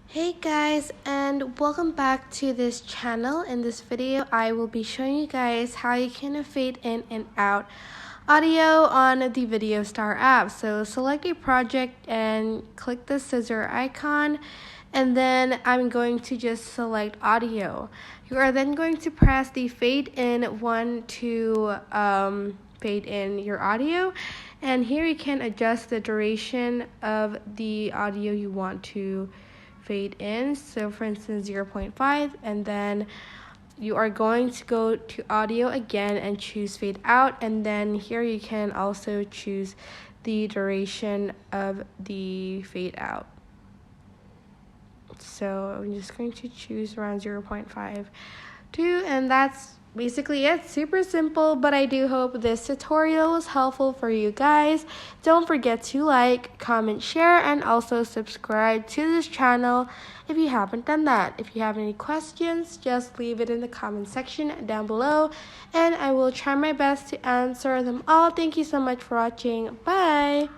Hey guys, and welcome back to this channel. In this video I will be showing you guys how you can fade in and out audio on the Video Star app. So select a project and click the scissor icon, and then I'm going to just select audio. You are then going to press the fade in one to fade in your audio, and here you can adjust the duration of the audio you want to fade in. So for instance 0.5, and then you are going to go to audio again and choose fade out, and then here you can also choose the duration of the fade out. So I'm just going to choose around 0.5 too, and that's basically it. Super simple, but I do hope this tutorial was helpful for you guys. Don't forget to like, comment, share, and also subscribe to this channel if you haven't done that. If you have any questions, just leave it in the comment section down below, and I will try my best to answer them all. Thank you so much for watching. Bye!